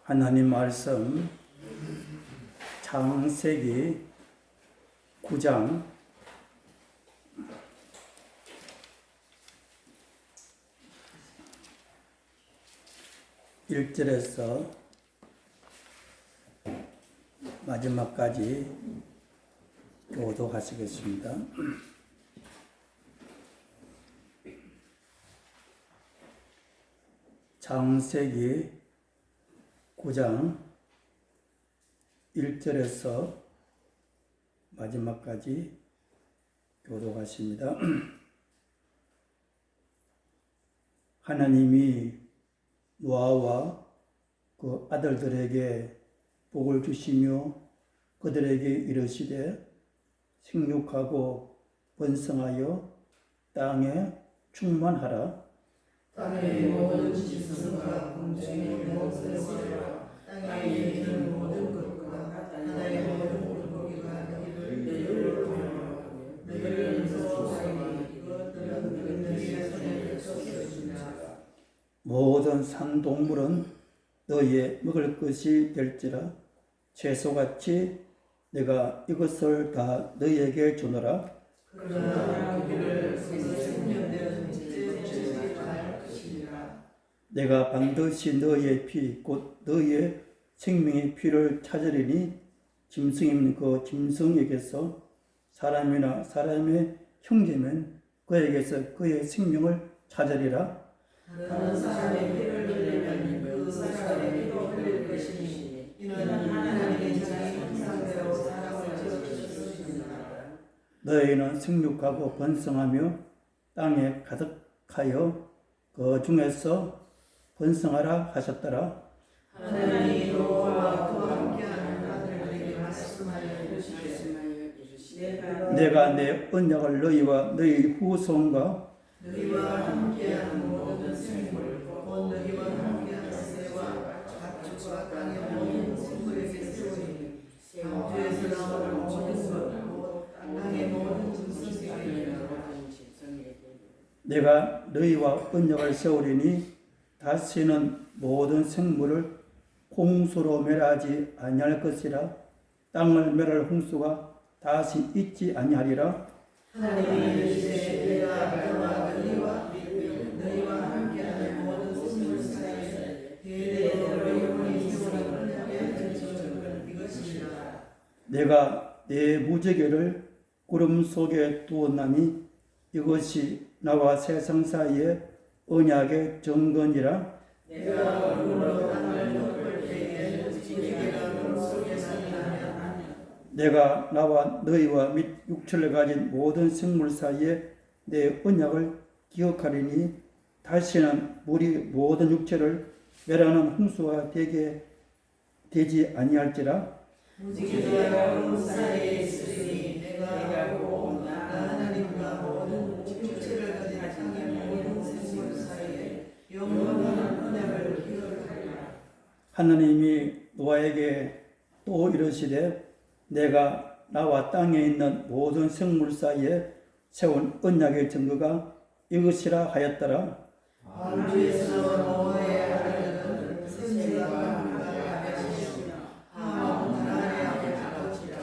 하나님 말씀 창세기 9장 1절에서 마지막까지 교도하시겠습니다. 창세기 9장 1절에서 마지막까지 교도하십니다. 하나님이 노아와 그 아들들에게 복을 주시며 그들에게 이르시되 생육하고 번성하여 땅에 충만하라. 땅의 모든 짐승과 공중의 모든 새와 땅에 있는 모든 것과 하나의 모든 물고기가 너희를 공유하며 너희를 조사하니 이것들은 너희의 손에 쫓겨지니라. 모든 산 동물은 너희의 먹을 것이 될지라. 채소같이 내가 이것을 다 너희에게 주노라. 그러나 우리를 생명되는 찢지 말 것이니라. 내가 반드시 너희의 피 곧 너희의 생명의 피를 찾으리니 짐승이면 그 짐승에게서 사람이나 사람의 형제면 그에게서 그의 생명을 찾으리라. 다른 사람의 피를 흘리면 그 사람의 피도 흘릴 것이니 이는 하나님의 자기 형상대로 사람을 지으셨습니다. 너희는 생육하고 번성하며 땅에 가득하여 그 중에서 번성하라 하셨더라. 하나님이 노아와 그와 함께하는 아들들에게 말씀하여 이르시되 내가 내 언약을 너희와 너희 후손과 너희와 함께하는 모든 생물 곧 너희와 함께하는 새와 가축과 땅의 모든 생물에게 세우니 방주에서 나오는 모든 것 땅의 모든 짐승에게 내가 너희와 언약을 세우리니 다시는 모든 생물을 홍수로 멸하지 아니할 것이라. 땅을 멸할 홍수가 다시 있지 아니하리라. 하나님이 이르시되 내가 너희와 함께하는 모든 생물 사이에 대대로 영원히 세우는 언약의 증거는 이것이니라. 내가 내 무지개를 구름 속에 두었나니 이것이 나와 세상 사이에 언약의 증거니라. 내가 얼굴로 땅을 덮을 때에 무지개가 구름 속에 나타나면 내가 나와 너희와 및 육체를 가진 모든 생물 사이에 내 언약을 기억하리니 다시는 물이 모든 육체를 멸하는 홍수가 되지 아니할지라. 무지개가 구름 사이에 있으니 내가 보고 나 하나님과 모든 육체를 가진 땅의 모든 생물 사이에 영원한 언약을 기억하리라. 하나님이 노아에게 또 이르시되 내가 나와 땅에 있는 모든 생물 사이에 세운 언약의 증거가 이것이라 하였더라. 방주에서 노아의 아들은 생명과 함께 하시며 함은 하나님의 아버지라.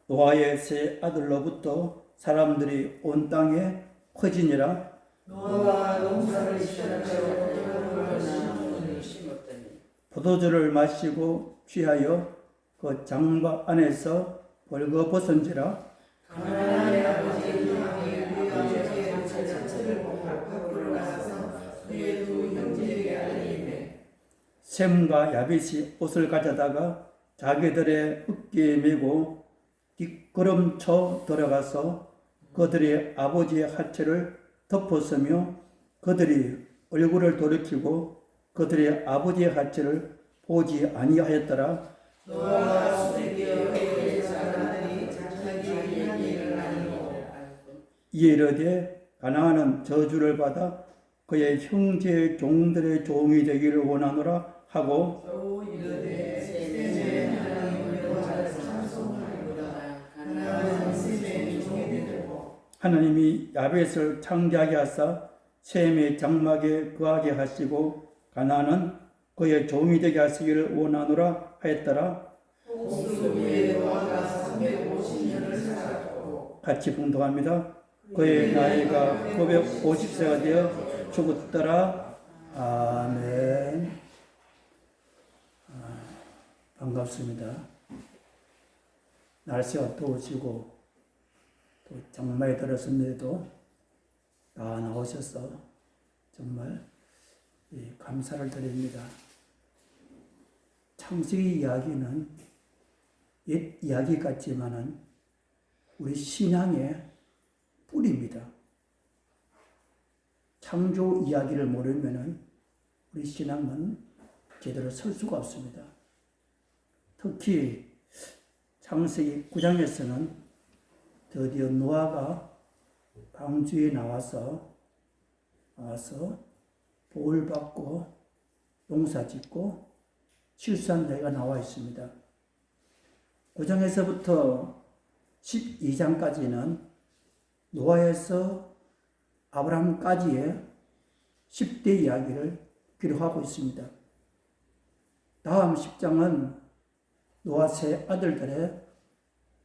노아의 세 아들로부터 사람들이 온 땅에 퍼지니라. 노아가 농사를 시작하여 포도나무를 심었더니 포도주를 마시고 취하여 그 장막 안에서 벌거벗은지라. 가나안의 아버지 아브라함이 위아버지의 자체를 보고 밖으로 나가서 그의 두 형제에게 알리매 셈과 야벳이 옷을 가져다가 자기들의 어깨에 메고 뒷걸음쳐 들어가서 그들의 아버지의 하체를 덮었으며 그들이 얼굴을 돌이키고 그들의 아버지의 하체를 보지 아니하였더라. 노아가 수레기어 그의 자라나니 자기 할 일을 아니고 이에 이르되 가나안은 저주를 받아 그의 형제 종들의 종이 되기를 원하노라 하고 또 이르되 셈의 하나님 여호와를 찬송하리로다. 가나안은 셈의 종이 되고 하나님이 야벳을 창자하게 하사 셈의 장막에 거하게 하시고 가나안은 그의 종이 되게 하시기를 원하노라 하였더라. 홍수 위에 노아가 350년을 살았고 같이 봉독합니다. 그의 나이가 950세가 되어 죽었더라. 아멘. 반갑습니다. 날씨가 더워지고 또 장마에 들었음에도 다 나오셔서 정말 감사를 드립니다. 창세기 이야기는 옛 이야기 같지만은 우리 신앙의 뿌리입니다. 창조 이야기를 모르면은 우리 신앙은 제대로 설 수가 없습니다. 특히 창세기 9장에서는 드디어 노아가 방주에 나와서 복을 받고 농사 짓고 실수한 자가 나와 있습니다. 9장에서부터 12장까지는 노아에서 아브라함까지의 10대 이야기를 기록하고 있습니다. 다음 10장은 노아 세 아들들의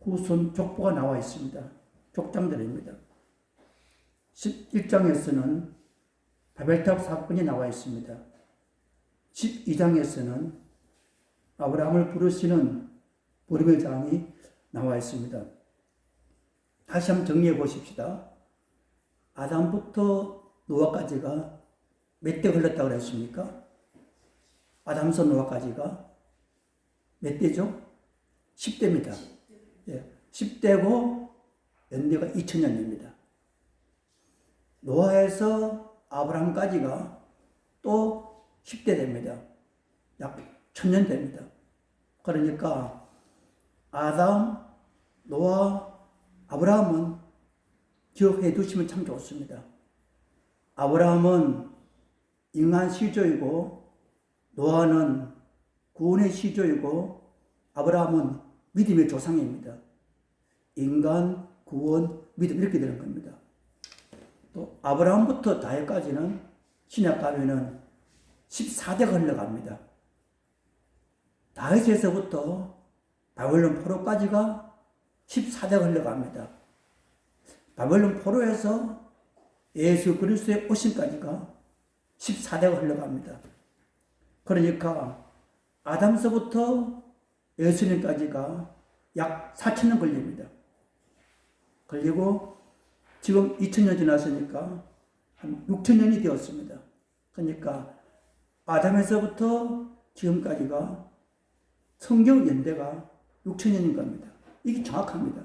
후손 족보가 나와 있습니다. 족장들입니다. 11장에서는 바벨탑 사건이 나와 있습니다. 12장에서는 아브라함을 부르시는 부름의 장이 나와 있습니다. 다시 한번 정리해 보십시다. 아담부터 노아까지가 몇 대 흘렀다고 그랬습니까? 아담서 노아까지가 몇 대죠? 10대입니다. 10대고 연대가 2000년입니다. 노아에서 아브라함까지가 또 10대 됩니다. 약 1000년 됩니다. 그러니까 아담, 노아, 아브라함은 기억해 두시면 참 좋습니다. 아브라함은 인간 시조이고 노아는 구원의 시조이고 아브라함은 믿음의 조상입니다. 인간, 구원, 믿음 이렇게 되는 겁니다. 또 아브라함부터 다윗까지는 신약 가면은 14대가 흘러갑니다. 다윗에서부터 바벨론 포로까지가 14대가 흘러갑니다. 바벨론 포로에서 예수 그리스도의 오심까지가 14대가 흘러갑니다. 그러니까 아담서부터 예수님까지가 약 4,000년 걸립니다. 걸리고 지금 2000년 지났으니까 한 6000년이 되었습니다. 그러니까 아담에서부터 지금까지가 성경 연대가 6000년인 겁니다. 이게 정확합니다.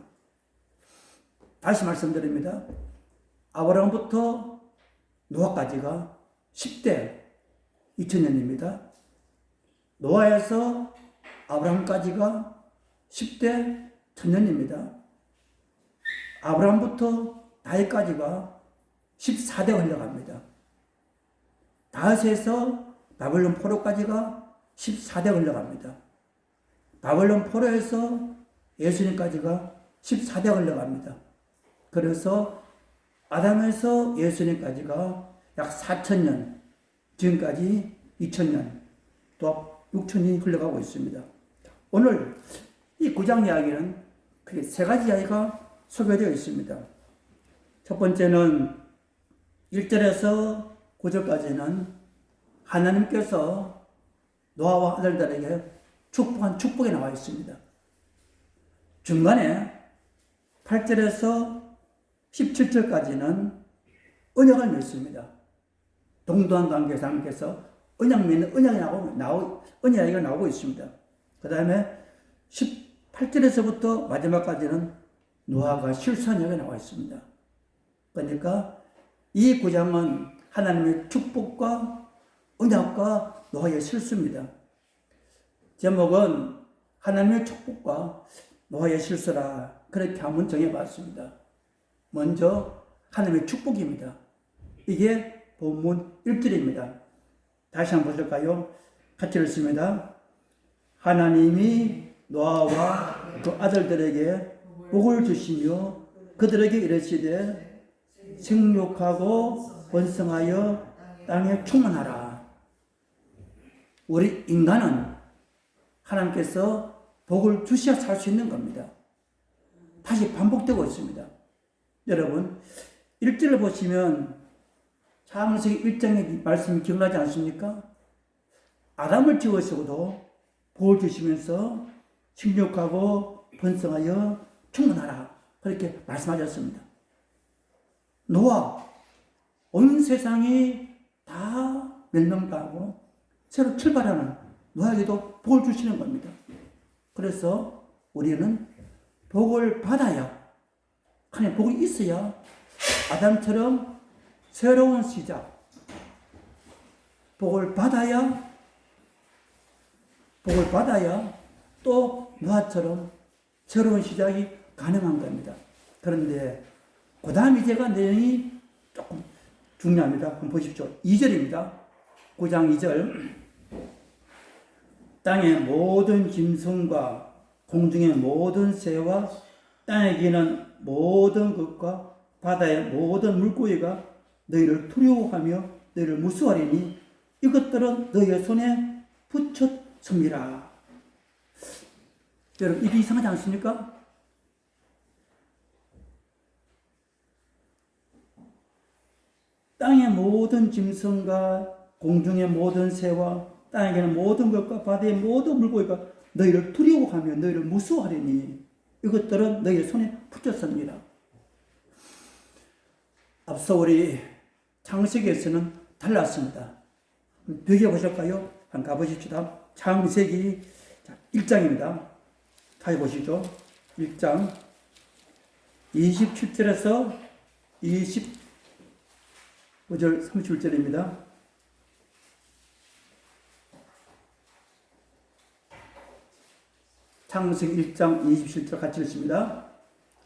다시 말씀드립니다. 아브라함부터 노아까지가 10대 2000년입니다. 노아에서 아브라함까지가 10대 1000년입니다. 아브라함부터 다윗까지가 14대가 흘러갑니다. 다윗에서 바벨론 포로까지가 14대가 흘러갑니다. 바벨론 포로에서 예수님까지가 14대가 흘러갑니다. 그래서 아담에서 예수님까지가 약 4000년, 지금까지 2000년, 또 6000년이 흘러가고 있습니다. 오늘 이 9장 이야기는 크게 세 가지 이야기가 소개되어 있습니다. 첫 번째는 1절에서 9절까지는 하나님께서 노아와 아들들에게 축복한 축복이 나와 있습니다. 중간에 8절에서 17절까지는 언약을 맺습니다. 동등한 관계에서 하나님께서 언약 맺는 언약이 나오고 있습니다. 그 다음에 18절에서부터 마지막까지는 노아가 실수한 이야기가 나와 있습니다. 그러니까 이 9장은 하나님의 축복과 언약과 노아의 실수입니다. 제목은 하나님의 축복과 노아의 실수라 그렇게 한번 정해봤습니다. 먼저 하나님의 축복입니다. 이게 본문 1절입니다. 다시 한번 볼까요? 같이 읽습니다. 하나님이 노아와 그 아들들에게 복을 주시며 그들에게 이르시되 생육하고 번성하여 땅에 충만하라. 우리 인간은 하나님께서 복을 주셔야 살 수 있는 겁니다. 다시 반복되고 있습니다. 여러분 1절을 보시면 창세기 1장의 말씀이 기억나지 않습니까? 아담을 지으시고도 복을 주시면서 생육하고 번성하여 충만하라 그렇게 말씀하셨습니다. 노아 온 세상이 다 멸망당하고 새로 출발하는 노아에게도 복을 주시는 겁니다. 그래서 우리는 복을 받아야 하나님 복이 있어야 아담처럼 새로운 시작 복을 받아야 또 노아처럼 새로운 시작이 가능한 겁니다. 그런데 그 다음 이제가 내용이 조금 중요합니다. 한번 보십시오. 2절입니다. 9장 2절 땅의 모든 짐승과 공중의 모든 새와 땅에 기는 모든 것과 바다의 모든 물고기가 너희를 두려워하며 너희를 무수하리니 이것들은 너희의 손에 붙였습니다. 여러분 이게 이상하지 않습니까? 땅의 모든 짐승과 공중의 모든 새와 땅에 기는 모든 것과 바다의 모든 물고기가 너희를 두려워하며 너희를 무수하리니 이것들은 너희의 손에 붙였습니다. 앞서 우리 창세기에서는 달랐습니다. 비교해보실까요? 한번 가보십시다. 창세기 1장입니다. 다시 보시죠. 1장 27절에서 25절 31절입니다. 창세기 1장 27절 같이 읽습니다.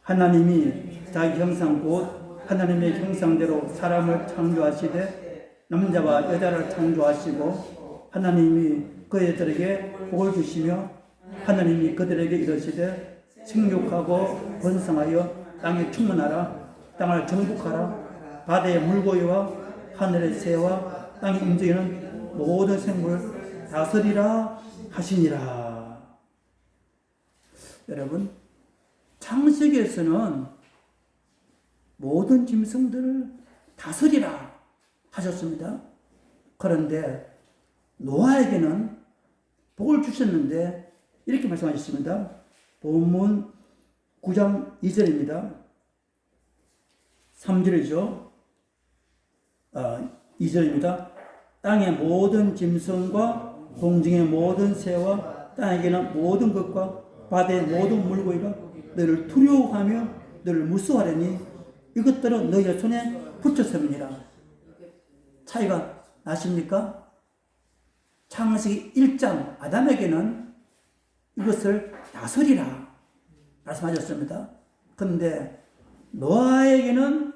하나님이 자기 형상 곧 하나님의 형상대로 사람을 창조하시되 남자와 여자를 창조하시고 하나님이 그들에게 복을 주시며 하나님이 그들에게 이르시되 생육하고 번성하여 땅에 충만하라 땅을 정복하라 바다의 물고기와 하늘의 새와 땅에 움직이는 모든 생물을 다스리라 하시니라. 여러분 창세기에서는 모든 짐승들을 다스리라 하셨습니다. 그런데 노아에게는 복을 주셨는데 이렇게 말씀하셨습니다. 본문 9장 2절입니다. 3절이죠. 2절입니다. 땅의 모든 짐승과 공중의 모든 새와 땅에게는 모든 것과 바다의 모든 물고기가 너를 두려워하며 너를 무수하려니 이것들은 너희의 손에 붙였음이니라. 차이가 나십니까? 창세기 1장 아담에게는 이것을 다스리라 말씀하셨습니다. 그런데 노아에게는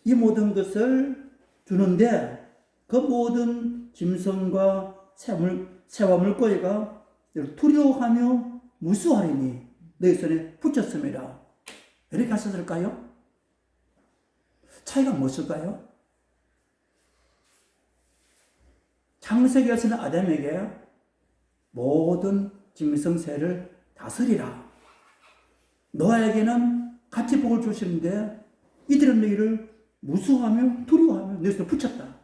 이 모든 것을 주는데 그 모든 짐승과 새와 물고기가 두려워하며 무수하리니 너희 손에 붙였습니다. 이렇게 하셨을까요? 차이가 무엇일까요? 창세기에서는 아담에게 모든 짐승 새를 다스리라. 노아에게는 같이 복을 주시는데 이들은 너희를 무수하며 두려워하며 너희 손에 붙였다.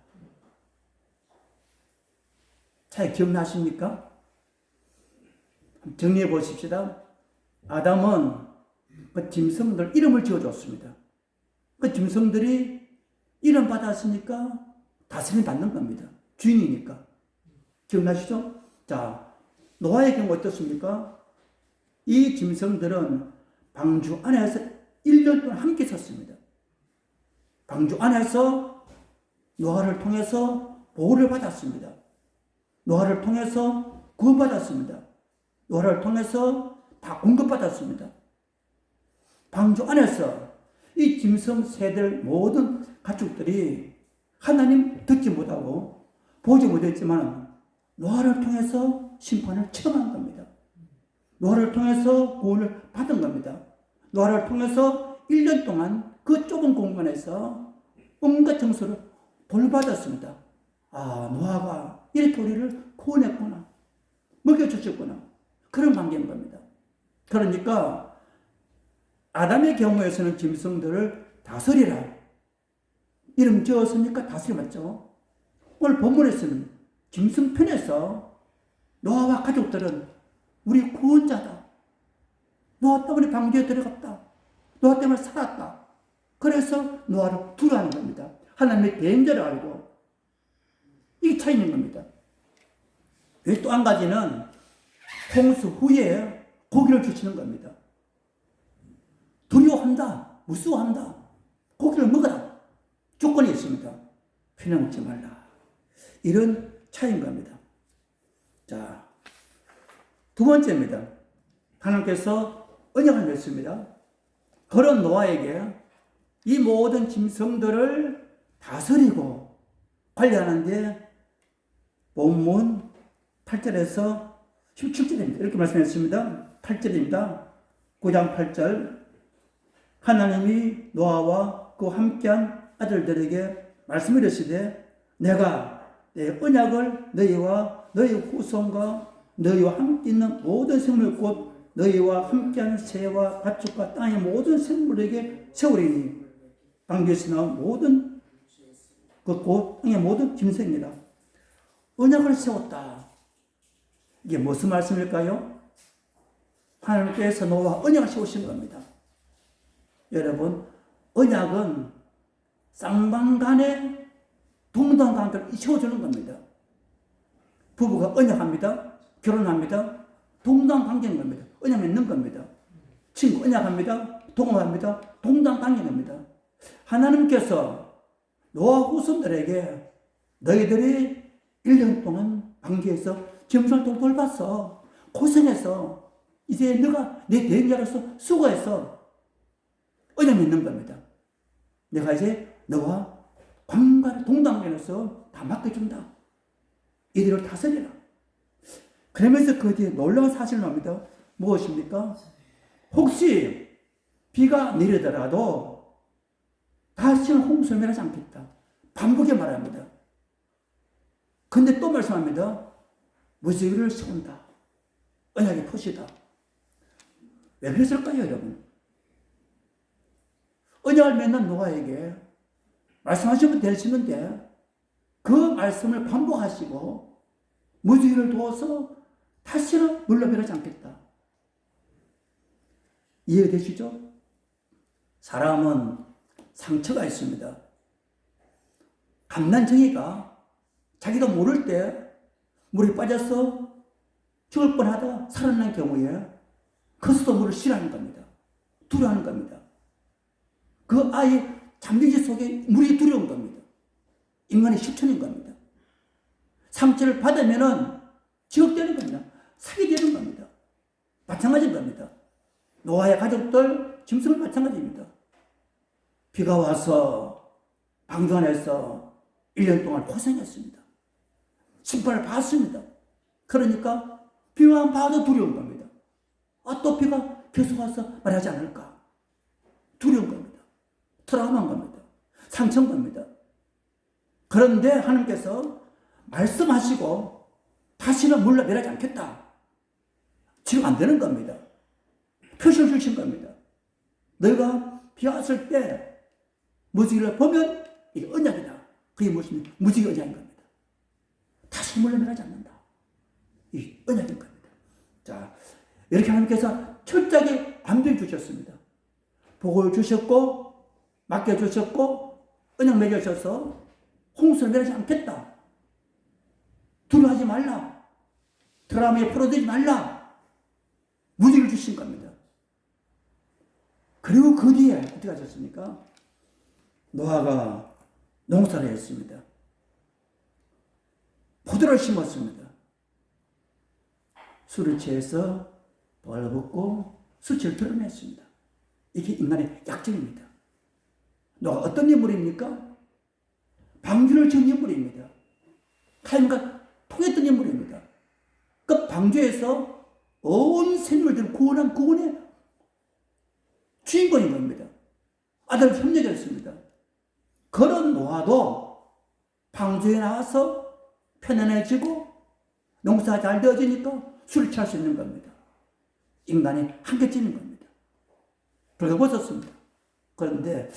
차이 기억나십니까? 정리해 보십시다. 아담은 그 짐승들 이름을 지어줬습니다. 그 짐승들이 이름 받았으니까 다스림 받는 겁니다. 주인이니까. 기억나시죠? 자, 노아의 경우 어떻습니까? 이 짐승들은 방주 안에서 1년 동안 함께 섰습니다. 방주 안에서 노아를 통해서 보호를 받았습니다. 노아를 통해서 구원받았습니다. 노아를 통해서 다 공급받았습니다. 방주 안에서 이 짐승 새들 모든 가축들이 하나님 듣지 못하고 보지 못했지만 노아를 통해서 심판을 체험한 겁니다. 노아를 통해서 구원을 받은 겁니다. 노아를 통해서 1년 동안 그 좁은 공간에서 온갖 정서를 돌받았습니다. 아, 노아가 이렇게 우리를 구원했구나. 먹여주셨구나. 그런 관계인 겁니다. 그러니까 아담의 경우에서는 짐승들을 다스리라. 이름 지었으니까 다스려봤죠. 오늘 본문에서는 짐승 편에서 노아와 가족들은 우리 구원자다. 노아 때문에 방주에 들어갔다. 노아 때문에 살았다. 그래서 노아를 두려워하는 겁니다. 하나님의 대행자를 알고. 이게 차이인 겁니다. 또 한 가지는 홍수 후에 고기를 주시는 겁니다. 두려워한다. 무서워한다. 고기를 먹어라. 조건이 있습니다. 피나 먹지 말라. 이런 차이인 겁니다. 자, 두 번째입니다. 하나님께서 언약을 맺습니다. 그런 노아에게 이 모든 짐승들을 다스리고 관리하는데 본문 8절에서 17절입니다. 이렇게 말씀했습니다. 8절입니다. 9장 8절. 하나님이 노아와 그 함께한 아들들에게 말씀이르시되 내가 내 언약을 너희와 너희 후손과 너희와 함께 있는 모든 생물 곧 너희와 함께하는 새와 가축과 땅의 모든 생물에게 세우리니 방주에서 나온 모든 곧 땅의 모든 짐승이라. 언약을 세웠다. 이게 무슨 말씀일까요? 하나님께서 노아와 언약을 세우신 겁니다. 여러분, 언약은 쌍방간에 동등한 관계를 세워주는 겁니다. 부부가 언약합니다. 결혼합니다. 동등한 관계인 겁니다. 언약 맺는 겁니다. 친구 언약합니다. 동업합니다. 동등한 관계인 겁니다. 하나님께서 노아 후손들에게 너희들이 1년 동안 방주에서 짐승을 돌봤어. 고생해서 이제 너가 내 대행자로서 수고해서 언약 맺는 겁니다. 내가 이제 너와 관계를 동등하면서 다 맡겨준다. 이들을 다스리라. 그러면서 그 뒤에 놀라운 사실을 합니다. 무엇입니까? 혹시 비가 내리더라도 다시는 홍수를 면하지 않겠다. 반복에 말합니다. 근데 또 말씀합니다. 무지개를 세운다. 언약의 표시다. 왜 그랬을까요, 여러분? 언약을 맺는 노아에게 말씀하시면 되시는데 그 말씀을 반복하시고 무지개를 두어서 다시는 물러가지 않겠다. 이해되시죠? 사람은 상처가 있습니다. 감난정이가 자기가 모를 때 물에 빠져서 죽을 뻔하다 살아난 경우에 그 수돗물을 싫어하는 겁니다. 두려워하는 겁니다. 그 아이 잠기지 속에 물이 두려운 겁니다. 인간의 실천인 겁니다. 상처를 받으면은 지옥되는 겁니다. 사기되는 겁니다. 마찬가지인 겁니다. 노아의 가족들, 짐승은 마찬가지입니다. 비가 와서 방주 안에서 1년 동안 고생했습니다. 심판을 받았습니다. 그러니까 비만 봐도 두려운 겁니다. 또 비가 계속 와서 말하지 않을까? 두려운 겁니다. 트라우마인 겁니다. 상처인 겁니다. 그런데 하나님께서 말씀하시고 다시는 물러내지 않겠다. 지금 안 되는 겁니다. 표시를 주신 겁니다. 너희가 비 왔을 때 무지개를 보면 이게 언약이다. 그게 무엇이냐? 무지개 언약인 겁니다. 다시 물러내지 않는다. 이 언약인 겁니다. 자, 이렇게 하나님께서 철저하게 안배해 주셨습니다. 복을 주셨고 맡겨주셨고 언약 맺으셔서 홍수를 내리지 않겠다. 두려워하지 말라. 드라마에 풀어들이지 말라. 무지를 주신 겁니다. 그리고 그 뒤에 어떻게 하셨습니까? 노아가 농사를 했습니다. 포도를 심었습니다. 술을 취해서 벌벗고 수치를 드러냈습니다. 이게 인간의 약점입니다. 노아가 어떤 인물입니까? 방주를 지은 인물입니다. 하나님과 통했던 인물입니다. 그 방주에서 온 생물들을 구원한 구원의 주인공인 겁니다. 아들을 협력했습니다. 그런 노아도 방주에 나와서 편안해지고 농사 잘 되어지니까 술을 취할 수 있는 겁니다. 인간이 한계치는 겁니다. 벌거벗었습니다. 그런데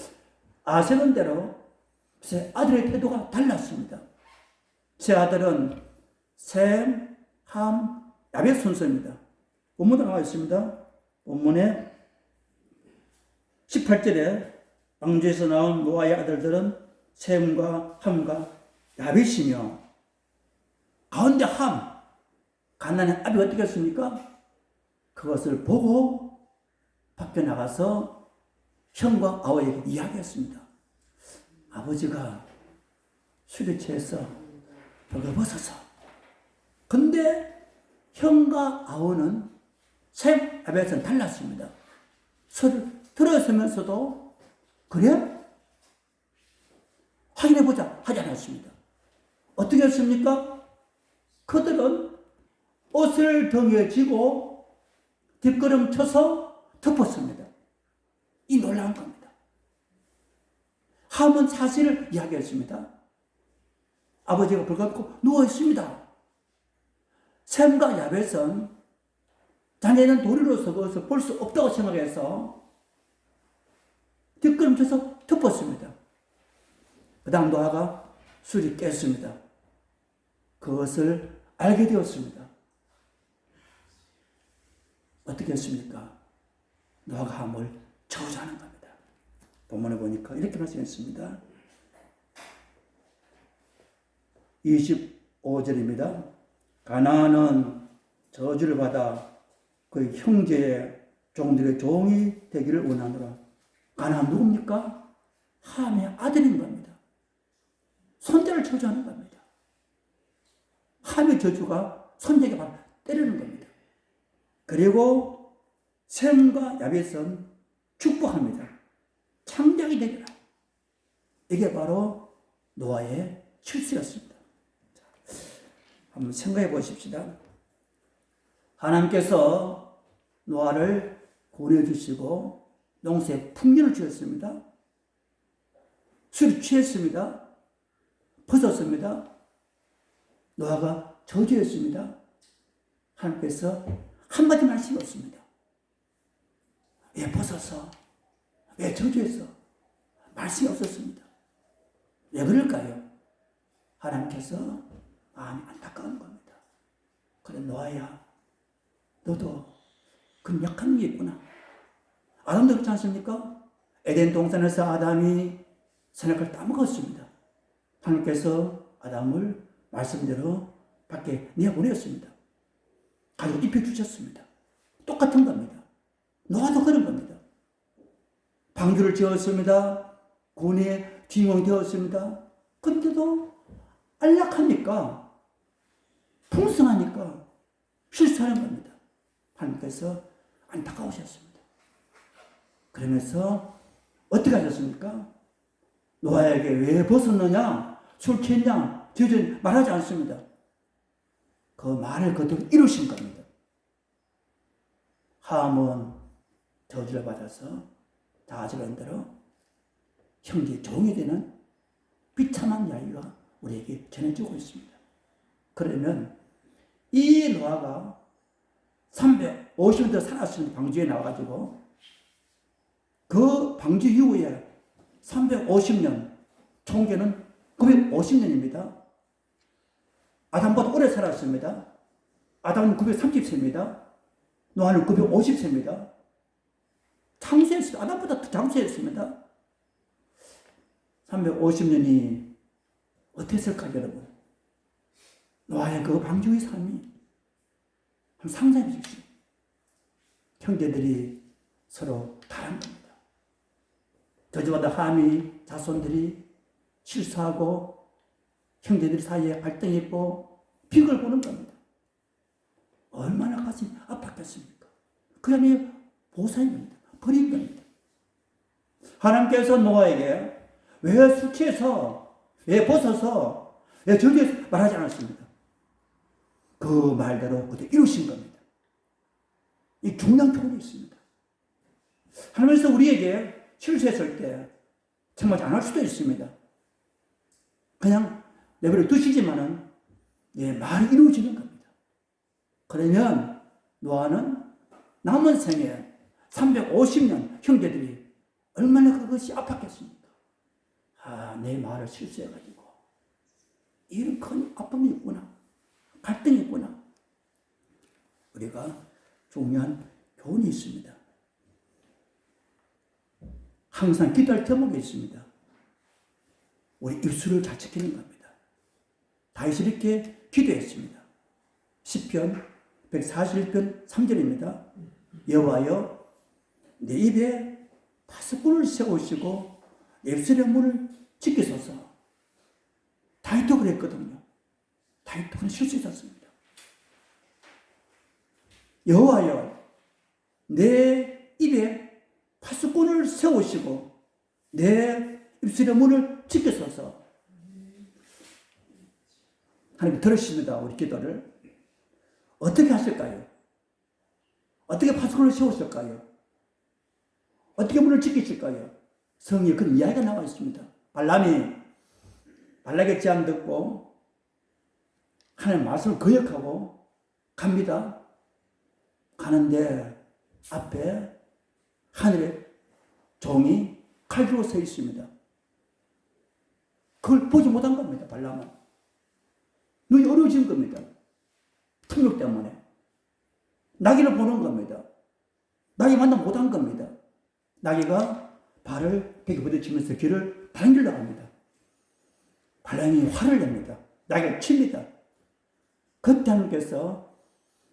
아세는 대로 제 아들의 태도가 달랐습니다. 제 아들은 셈, 함, 야벳 순서입니다. 본문에 나와 있습니다. 본문에 18절에 방주에서 나온 노아의 아들들은 셈과 함과 야벳이며 가운데 함, 가나안의 아비가 어떻게 했습니까? 그것을 보고 밖에 나가서 형과 아버지에게 이야기했습니다. 아버지가 술에 취해서 벌거벗어서. 근데 형과 아우는 셈, 야벳은 달랐습니다. 서로 들어서면서도 그래? 확인해보자 하지 않았습니다. 어떻게 했습니까? 그들은 옷을 등에 지고 뒷걸음 쳐서 덮었습니다. 이 놀라운 겁니다. 함은 사실을 이야기했습니다. 아버지가 벌거벗고 누워있습니다. 셈과 야벳은 자네는 도리로서 그것을 볼 수 없다고 생각해서 뒷걸음 쳐서 덮었습니다. 그 다음 노아가 술이 깼습니다. 그것을 알게 되었습니다. 어떻게 했습니까? 노아가 함을 저주하는 겁니다. 본문에 보니까 이렇게 말씀했습니다. 25절입니다. 가나안은 저주를 받아 그 형제의 종들의 종이 되기를 원하노라. 가나안 누굽니까? 함의 아들인 겁니다. 손자를 저주하는 겁니다. 함의 저주가 손자에게 바로 때리는 겁니다. 그리고 셈과 야벳은 축복합니다. 창작이 되리라. 이게 바로 노아의 실수였습니다. 한번 생각해 보십시다. 하나님께서 노아를 구원해주시고 농사에 풍년을 주었습니다. 술이 취했습니다. 벗었습니다. 노아가 저주했습니다. 하나님께서 한마디 말씀이 없습니다. 왜 벗어서? 왜 저주했어? 말씀이 없었습니다. 왜 그럴까요? 하나님께서 마음이 안타까운 겁니다. 그래 노아야, 너도 그런 약한 게 있구나. 아담도 그렇지 않습니까? 에덴 동산에서 아담이 선악을 따먹었습니다. 하나님께서 아담을 말씀대로 밖에 내보냈습니다. 가족 입혀주셨습니다. 똑같은 겁니다. 노아도 그런 겁니다. 방주를 지었습니다. 구원의 주인공이 되었습니다. 근데도 안락하니까, 풍성하니까 실수하는 겁니다. 하나님께서 안타까우셨습니다. 그러면서 어떻게 하셨습니까? 노아에게 왜 벗었느냐, 술 취했냐, 저저 말하지 않습니다. 그 말을 그대로 이루신 겁니다. 함은 저주를 받아서 다아지는 대로 형제의 종이 되는 비참한 이야기가 우리에게 전해지고 있습니다. 그러면 이 노아가 350년 살았으면 방주에 나와가지고 그 방주 이후에 350년, 총계는 950년입니다. 아담보다 오래 살았습니다. 아담은 930세입니다. 노아는 950세입니다. 장수했습니다. 아담보다 더 장수했습니다. 350년이 어땠을까 여러분? 노아의 그 방주의 삶이 한번 상상해 주십시오. 형제들이 서로 다른 겁니다. 저주받아 함이 자손들이 실수하고 형제들 사이에 갈등이 있고 빅을 보는 겁니다. 얼마나 가슴이 아팠겠습니까? 그 다음에 보상인 겁니다. 버린 겁니다. 하나님께서 노아에게 왜 술 취해서, 왜 벗어서, 왜 저주해서 말하지 않았습니다. 그 말대로 그때 이루신 겁니다. 이 중요한 교훈이 있습니다. 하나님께서 우리에게 실수했을 때 정말 안 할 수도 있습니다. 그냥 내버려 두시지만은 내 말이 이루어지는 겁니다. 그러면 노아는 남은 생에 350년 형제들이 얼마나 그것이 아팠겠습니까? 내 말을 실수해가지고 이런 큰 아픔이 있구나, 갈등이 있구나. 우리가 중요한 교훈이 있습니다. 항상 기도할 제목이 있습니다. 우리 입술을 잘 지키는 겁니다. 다윗이 이렇게 기도했습니다. 시편 141편 3절입니다. 여호와여, 내 입에 파수꾼을 세우시고 입술의 문을 지키소서. 다윗도 그랬거든요. 다윗도 그런 실수 있었습니다. 여호와여, 내 입에 파수꾼을 세우시고 내 입술의 문을 지키소서. 하나님 들으십니다. 우리 기도를. 어떻게 하실까요? 어떻게 파수꾼을 세우실까요? 어떻게 문을 지키실까요? 성경에 그런 이야기가 나와 있습니다. 발람이 발락의 제안 듣고 하나님의 말씀을 거역하고 갑니다. 가는데 앞에 하늘의 종이 칼 들고 서 있습니다. 그걸 보지 못한 겁니다. 발람은 눈이 어려워진 겁니다. 탐욕 때문에 나귀를 보는 겁니다. 나귀 만나 못한 겁니다. 나귀가 발을 벽에 부딪히면서 길을 당길러 갑니다. 발람이 화를 냅니다. 나귀를 칩니다. 그때 하나님께서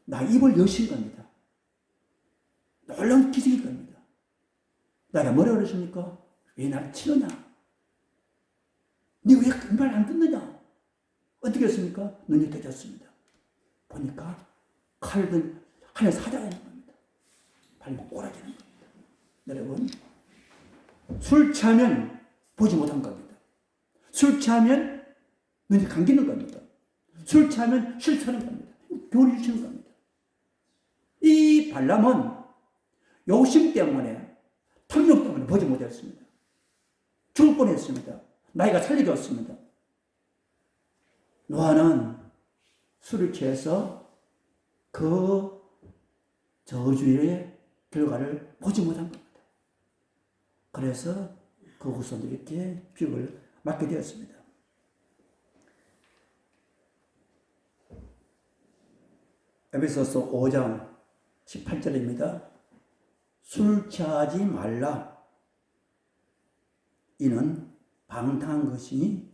나귀 입을 여신 겁니다. 놀라운 기적인 겁니다. 나귀가 뭐라고 그러십니까? 왜 나를 치느냐? 네가 왜 그 말 안 듣느냐? 어떻게 했습니까? 눈이 떠졌습니다. 보니까 칼은 하늘 사자가 있는 겁니다. 발이 꼬라지는 겁니다. 여러분, 술 취하면 보지 못한 겁니다. 술 취하면 눈이 감기는 겁니다. 술 취하면 실수하는 겁니다. 교훈을 주시는 겁니다. 이 발람은 욕심 때문에, 탐욕 때문에 보지 못했습니다. 죽을 뻔했습니다. 나이가 살리겠습니다. 노아는 술을 취해서 그 저주의 결과를 보지 못한 겁니다. 그래서 그 후손들이 이렇게 빚을 맞게 되었습니다. 에베소서 5장 18절입니다. 술 취하지 말라. 이는 방탕한 것이니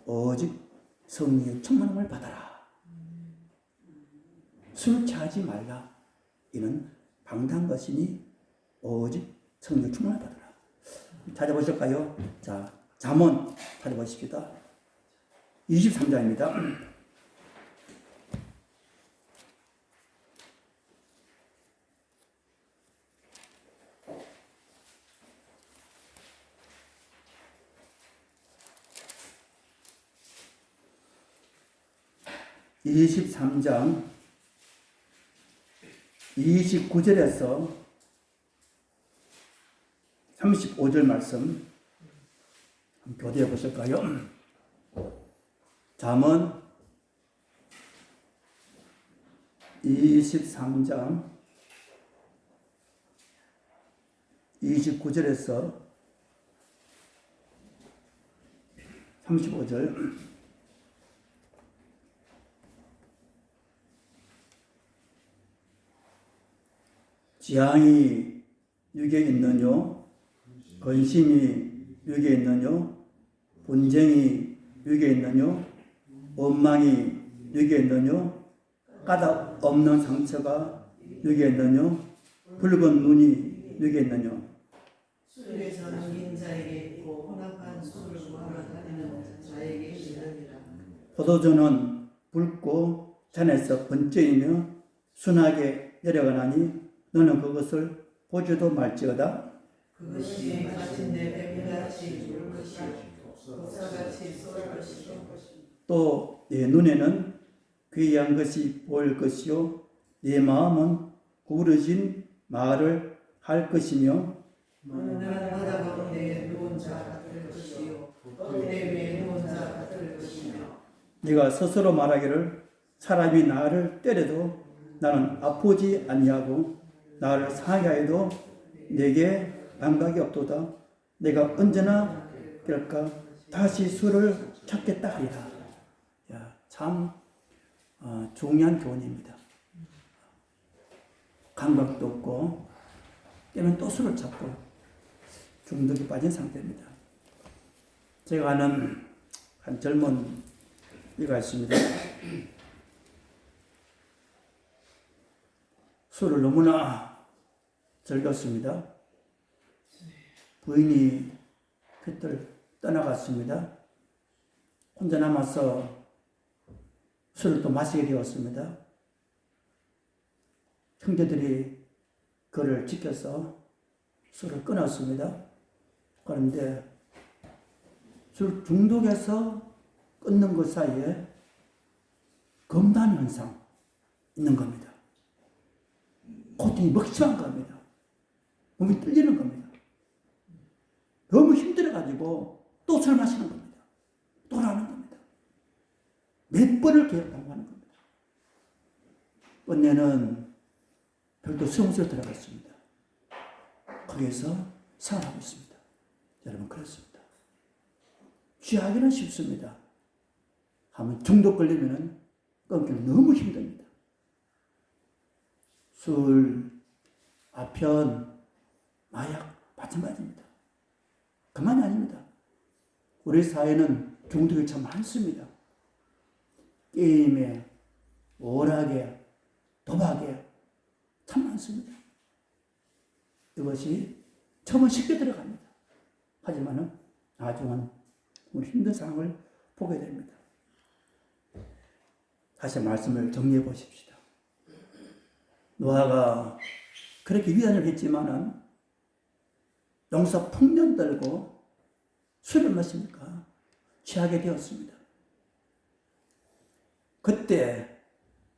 오직 성령의 충만함을 받아라. 술 취하지 말라. 이는 방탕한 것이니 오직 성령의 충만함을 받아라. 찾아보실까요? 자, 잠언 찾아보십시다. 23장입니다. (23장) 29절에서 35절 말씀 교대해 보실까요? 잠언 23장 29절에서 35절 지향이 육에 있느뇨, 근심이 육에 있느뇨, 분쟁이 육에 있느뇨, 원망이 육에 있느뇨, 까닭 없는 상처가 육에 있느뇨, 붉은 눈이 육에 있느뇨. 술에서 남긴 자에게 있고 혼합한 술을 몰아다니는 자에게 있느니라. 포도주는 붉고 잔에서 번쩍이며 순하게 내려가나니 너는 그것을 보지도 말지어다. 그것이 마친 내 뱀같이 물 것이요 독사같이 쏠 것이요 또 내 눈에는 귀한 것이 보일 것이요 내 마음은 구부러진 말을 할 것이며 너는 바다 가운데 누운 자 같을 것이요 들에 위에 누운 자 같을 것이며 네가 스스로 말하기를 사람이 나를 때려도 나는 아프지 아니하고 나를 상하게 하여도 내게 감각이 없도다. 내가 언제나 그럴까 다시 수를 찾겠다 하리라. 야, 참 중요한 교훈입니다. 감각도 없고 때면 또 수를 찾고 중독에 빠진 상태입니다. 제가 아는 한 젊은 이가 있습니다. 술을 너무나 즐겼습니다. 부인이 그들 떠나갔습니다. 혼자 남아서 술을 또 마시게 되었습니다. 형제들이 그를 지켜서 술을 끊었습니다. 그런데 술 중독에서 끊는 것 사이에 검단 현상 있는 겁니다. 고통이 먹심한 겁니다. 몸이 떨리는 겁니다. 너무 힘들어가지고 또 술 마시는 겁니다. 또 나는 겁니다. 몇 번을 계속 반복하는 겁니다. 번내는 별도 수용소에 들어갔습니다. 거기에서 생활하고 있습니다. 여러분 그렇습니다. 취하기는 쉽습니다. 하면 중독 걸리면 끊기는 너무 힘듭니다. 술, 아편, 마약 마찬가지입니다. 그만이 아닙니다. 우리 사회는 중독이 참 많습니다. 게임에, 오락에, 도박에 참 많습니다. 이것이 처음은 쉽게 들어갑니다. 하지만 나중은 우리 힘든 상황을 보게 됩니다. 다시 말씀을 정리해 보십시다. 노아가 그렇게 위안을 했지만은 용사 풍년 들고 술을 마시니까 취하게 되었습니다. 그때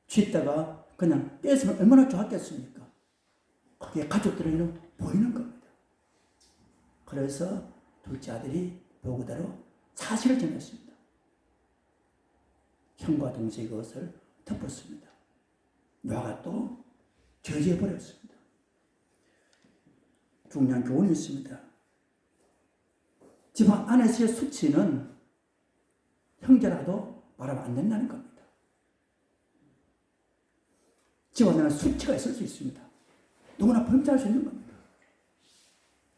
취했다가 그냥 깼으면 얼마나 좋았겠습니까? 거기에 가족들에게는 보이는 겁니다. 그래서 둘째 아들이 보고대로 사실을 전했습니다. 형과 동생이 그것을 덮었습니다. 노아가 또 저지해버렸습니다. 중요한 교훈이 있습니다. 집안 안에서의 수치는 형제라도 말하면 안 된다는 겁니다. 집안 안에 수치가 있을 수 있습니다. 누구나 범죄할 수 있는 겁니다.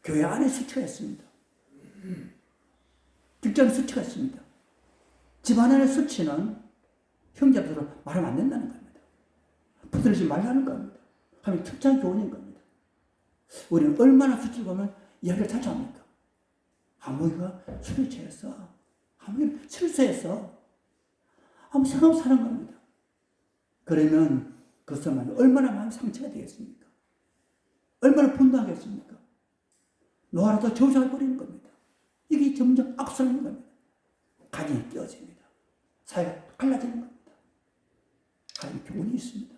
교회 안에 수치가 있습니다. 직장에 수치가 있습니다. 집안 안의 수치는 형제들로 말하면 안 된다는 겁니다. 붙들지 말라는 겁니다. 하면 특정 교훈인 겁니다. 우리는 얼마나 수치를 보면 이야기를 자주 합니까? 아무리가 술에 취해서, 아무리 실수해서, 아무 생각 없이 사는 겁니다. 그러면 그 사람은 얼마나 마음 상처가 되겠습니까? 얼마나 분노하겠습니까? 노아라도 저주할 버리는 겁니다. 이게 점점 악순환인 겁니다. 가정이 깨어집니다. 사회가 갈라지는 겁니다. 하나님 교훈이 있습니다.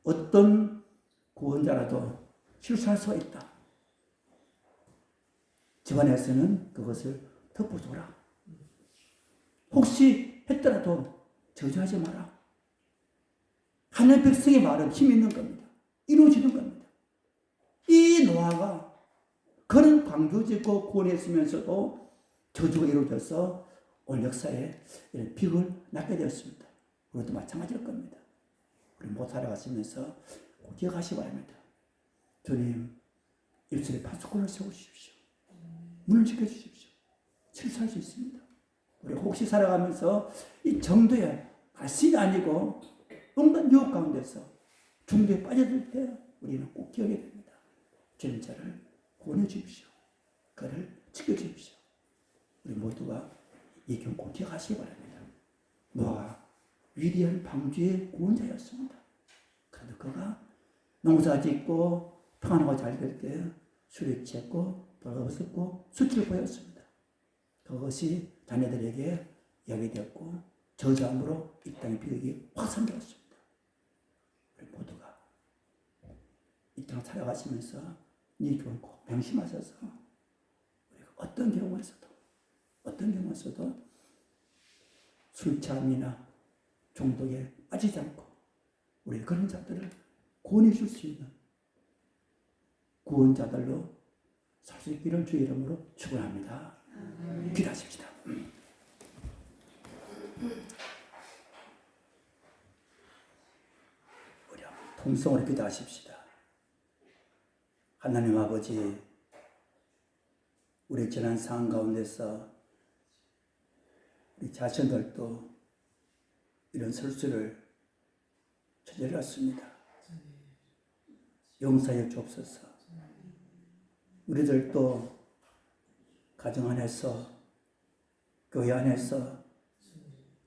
어떤 구원자라도 실수할 수가 있다. 집안에서는 그것을 덮어줘라. 혹시 했더라도 저주하지 마라. 하나님의 백성의 말은 힘이 있는 겁니다. 이루어지는 겁니다. 이 노아가 그런 광주짓고 구원했으면서도 저주가 이루어져서 오늘 역사에 이런 빅을 낳게 되었습니다. 우리도 마찬가지일 겁니다. 우리 못 살아가시면서 꼭 기억하시기 바랍니다. 주님, 입술에 파수꾼을 세우십시오. 문을 지켜주십시오. 실수할 수 있습니다. 우리 혹시 살아가면서 이 정도의 말씀이 아니고 온갖 유혹 가운데서 중도에 빠져들 때 우리는 꼭 기억해야 됩니다. 주님 저를 구원해 주십시오. 그를 지켜주십시오. 우리 모두가 이 경 꼭 기억하시기 바랍니다. 노아가 위대한 방주의 구원자였습니다. 그런데 그가 농사 짓고 평안하고 잘 될 때 술에 취했고 벌거벗었고 수치를 보였습니다. 그것이 자녀들에게 이야기되었고 저주함으로 이 땅의 비극이 확산되었습니다. 우리 모두가 이 땅을 살아가시면서 이 교훈 꼭 명심하셔서 우리가 어떤 경우에서도 술 취함이나 중독에 빠지지 않고 우리 그런 자들을 구원해 줄 수 있는 구원자들로 살 수 있기를 주의 이름으로 축원합니다. 기도하십시다. 우리 통성으로 기도하십시다. 하나님 아버지, 우리 지난 상황 가운데서 우리 자신들도 이런 실수를 저질렀습니다. 용서해 주옵소서. 우리들도 가정 안에서, 교회 안에서,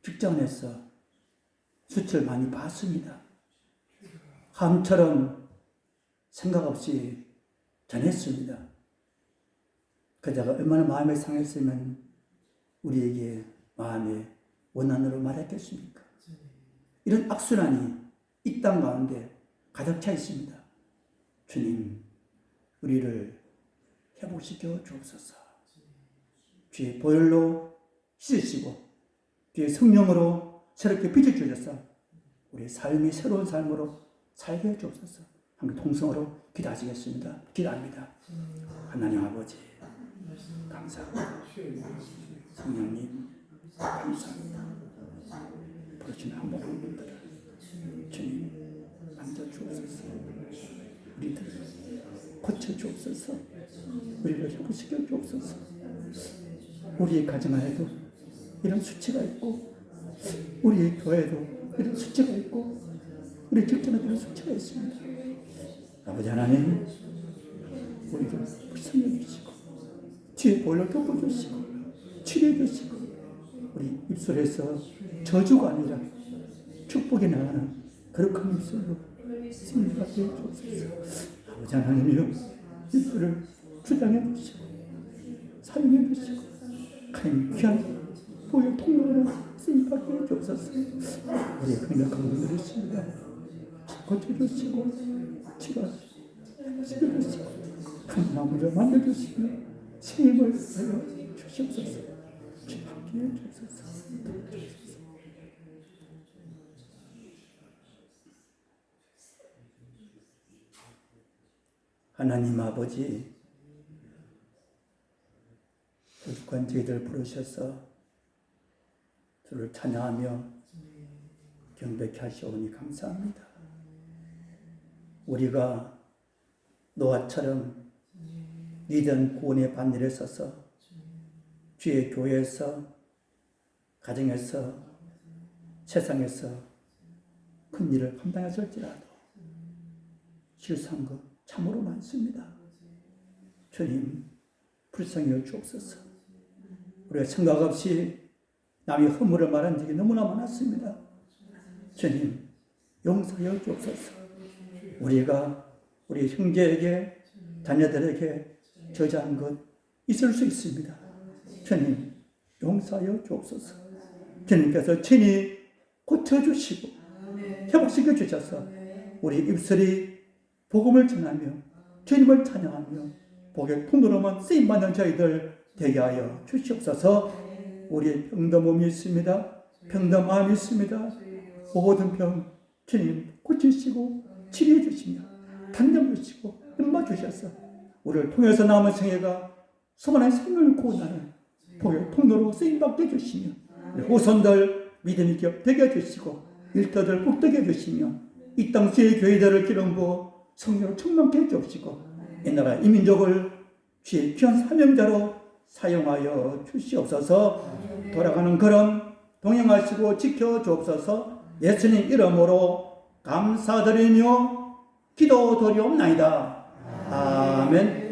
직장 안에서 수치를 많이 받습니다. 함처럼 생각 없이 전했습니다. 그자가 얼마나 마음이 상했으면 우리에게 마음에 원한으로 말했겠습니까? 이런 악순환이 이 땅 가운데 가득 차 있습니다. 주님, 우리를 회복시켜 주옵소서. 주의 보혈로 씻으시고 주의 성령으로 새롭게 빚어주셔서 우리의 삶이 새로운 삶으로 살게 해 주옵소서. 함께 통성으로 기도하시겠습니다. 기도합니다. 하나님 아버지, 감사합니다. 성령님, 감사합니다. 부르시는 한 분 한 분들을 주님 만져 주옵소서. 우리들을 고쳐 주옵소서. 우리를 회복시켜 주옵소서. 우리의 가정 안에도 이런 수치가 있고, 우리의 교회에도 이런 수치가 있고, 우리 직장에도 이런 수치가 있습니다. 아버지 하나님, 우리를 불쌍히 여기시고 주의 보혈로 덮어주시고 치료해 주시고 우리 입술에서 저주가 아니라 축복이 나가는 거룩한 입술로 승리하게 해주옵소서. 아버지 하나님이여, 입술을 주장해 주시고 사용해 주시고 하나님 귀한 보혈 통로로 쓰임받게 해주옵소서. 우리의 강력한 분들이 있습니다. 고쳐주시고 치료시켜주시고 큰 나무를 만들어주시며 생임을 하여 주시옵소서. 함께해 주옵소서. 하나님 아버지, 부족한 저희들 부르셔서 주를 찬양하며 경배케 하시오니 감사합니다. 우리가 노아처럼 이전 구원의 반열에 서서 주의 교회에서, 가정에서, 세상에서 큰 일을 감당했을지라도 실수한 것 참으로 많습니다. 주님, 불쌍히 주옵소서. 우리가 생각 없이 남의 허물을 말한 적이 너무나 많았습니다. 주님, 용서하여 주옵소서. 우리가 우리 형제에게, 자녀들에게 저지한 것 있을 수 있습니다. 주님, 용서하여 주옵소서. 주님께서 친히 고쳐주시고 회복시켜 주셔서 우리 입술이 복음을 전하며 주님을 찬양하며 복의 통로로만 쓰임받는 저희들 되게 하여 주시옵소서. 우리의 병든 몸이 있습니다. 병든 마음이 있습니다. 모든 병 주님 고치시고 치료해 주시며 단장 주시고 은마 주셔서 우리를 통해서 남은 생애가 소원한 생명을 구원하는 복의 통로로 쓰임받게 해주시며 후손들 믿음 있게 되게 해주시고 일터들 복되게 해주시며 이 땅 주의 교회들을 기름 부어 성령으로 충만케 해주시고 이 나라 이 민족을 주의 귀한 사명자로 사용하여 주시옵소서. 돌아가는 걸음 동행하시고 지켜주옵소서. 예수님 이름으로 감사드리며 기도드리옵나이다. 아멘.